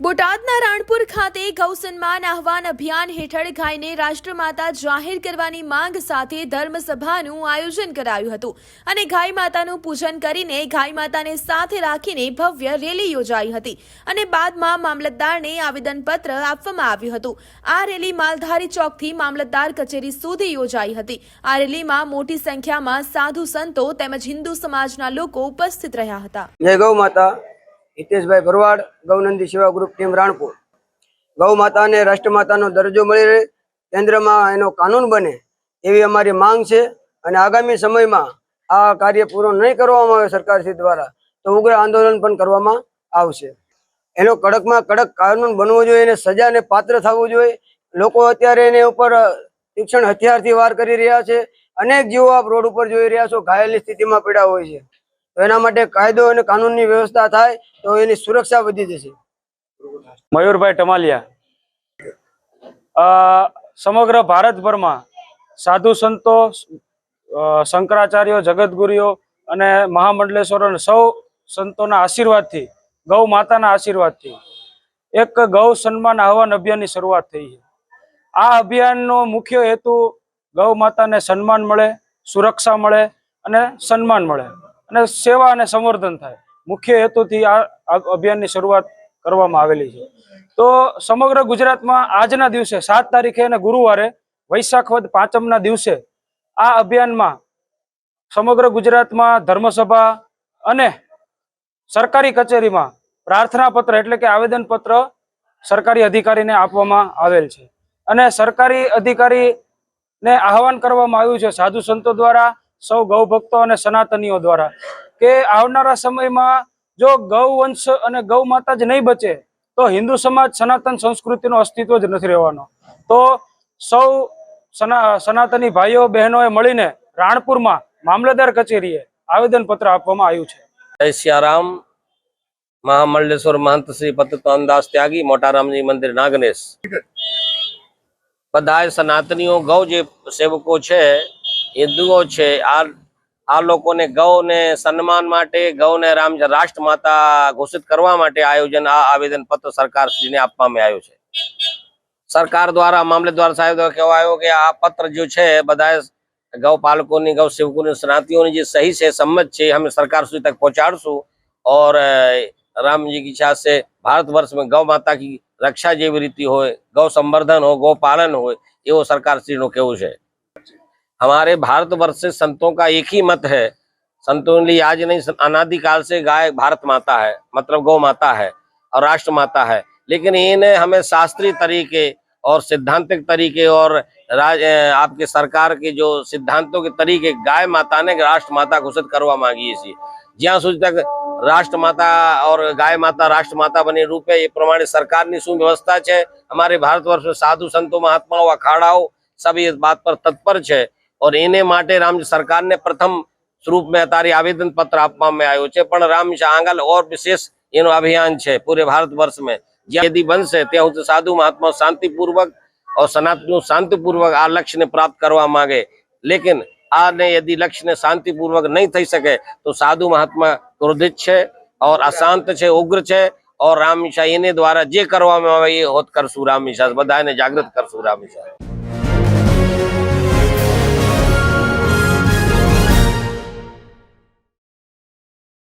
બોટાદના રાણપુર ખાતે ગૌ સન્માન આહવાન અભિયાન હેઠળ ગાયને રાષ્ટ્રમાતા જાહેર કરવાની માંગ સાથે ધર્મસભાનું આયોજન કરાયું હતું અને ગાય માતાનું પૂજન કરીને ગાય માતાને સાથે રાખીને ભવ્ય રેલી યોજાઈ હતી અને બાદમાં મામલતદારને આવેદનપત્ર આપવામાં આવ્યું હતું। આ રેલી માલધારી ચોકથી મામલતદાર કચેરી સુધી યોજાઈ હતી। આ રેલીમાં મોટી સંખ્યામાં સાધુ સંતો તેમજ હિન્દુ સમાજના લોકો ઉપસ્થિત રહ્યા હતા। જય ગૌ માતા। हितेशभाई भरवाड़, गौनंदी सेवा ग्रुप टीम राणपुर। गौ माता ने राष्ट्रमाता नो दर्जो मळी रहे, केन्द्र में एनो कानून बने एवी अमारी मांग छे अने आगामी समय में आ कार्य पूरो नहीं करवामां आवे सरकारश्री द्वारा तो उग्र आंदोलन पण करवामां आवशे। एनो कड़क में कड़क कानून बनवो जोईए अने सजा ने पात्र थवुं जोईए। लोको अत्यारे एने उपर तीक्ष्ण हथियारथी वार करी रह्या छे। अनेक जीवो आप रोड पर जोई रह्या छो घायलनी स्थितिमां पड्या होय छे। तो एना माटे कायदो अने कानूननी व्यवस्था थाय तो एनी सुरक्षा वधी जशे। मयूरभाई टमालिया। समग्र भारतभर में साधु संतो, शंकराचार्यो, जगतगुरुओ अने महामंडलेश्वरो सौ संतोना आशीर्वाद थी, गौ माताना आशीर्वाद थी एक गौ सन्मान आह्वान अभियान की शुरुआत थई है। आ अभियान नो मुख्य हेतु गौ माता ने सन्मान मळे, सुरक्षा मळे अने सन्मान मळे अने सेवा अने संवर्धन थाय। मुख्य हेतु थी आ अभियान की शुरुआत करवामां आवेली छे। तो समग्र गुजरात में आजना दिवसे 7 तारीखे अने गुरुवारे वैशाख वद 5मना दिवसे आ अभियान में समग्र गुजरात में धर्मसभा अने सरकारी कचेरी में प्रार्थना पत्र एटले के आवेदन पत्र सरकारी अधिकारी ने आपवामां आवेल छे अने सरकारी अधिकारी ने आह्वान करवामां आव्युं छे साधु संतो द्वारा, सौ गौ भक्तों अने सनातनीओ द्वारा के आवनारा समय में जो गौ वंश अने गौ माता ज नहीं बचे तो हिंदू समाज सनातन संस्कृति नो अस्तित्व ज नथी रहेवानो। तो सौ सनातनी भाईओ बहनों मळीने राणपुर में मामलतदार कचेरीए आवेदन पत्र आपवामां आव्युं छे। जय सियाराम। महामंडलेश्वर महंत श्री पतितपावनदास त्यागी, मोटाराम जी मंदिर नागनेश। बधाए सनातनीओ गौ जे सेवको छे, हिंदुओ छे, आ लोकोने गौ ने सन्मान माटे, गौ ने राष्ट्र माता घोषित करवा माटे आयोजन आ आवेदन पत्र सरकार श्री ने आपवामां आव्युं छे। सरकार द्वारा मामलेदार साहेब द्वारा कहेवायो के आ पत्र जो छे बधाए गौ पालकोनी, गौ सेवकोनी, सनातनीओनी जे सही से सम्मत छे हम सरकार श्री तक पहुंचाड़शुं और राम जी की इच्छा से भारतवर्ष में गौ माता की रक्षा जेवी रीति हो, गौ संवर्धन हो, गौ पालन हो, एवं सरकार श्री नो कहेवुं छे। हमारे भारतवर्ष से संतों का एक ही मत है, संतों ने आज नहीं अनादिकाल से गाय भारत माता है, मतलब गौ माता है और राष्ट्र माता है। लेकिन इन्हें हमें शास्त्रीय तरीके और सिद्धांतिक तरीके और आपके सरकार के जो सिद्धांतों के तरीके गाय माता ने राष्ट्र माता घोषित करवा मांगी है। ज्यां सुधी तक राष्ट्र माता और गाय माता राष्ट्र माता बनी रूपे ये प्रमाणे सरकार की शू व्यवस्था है। हमारे भारतवर्ष में साधु संतों, महात्माओं, अखाड़ाओं सभी इस बात पर तत्पर है और इन्हें माटे राम सरकार ने प्रथम स्वरूप में अतारी आवेदन पत्र आपवामां आव्युं छे। पण राम आंगल और विशेष एनो अभियान है पूरे भारतवर्ष में। यदि बनशे त्यां सुधी साधु महात्मा शांतिपूर्वक और सनातनियों शांतिपूर्वक आ लक्ष्य ने प्राप्त करवा मांगे। लेकिन आने यदि लक्ष्य ने शांतिपूर्वक नहीं थई सके तो साधु महात्मा क्रोधित छे और अशांत छे, उग्र छे और राम ईशा एने द्वारा जे करवामां आवे ए होत करशुं। राम ईशा बधाने जागृत करशुं। राम ईशा।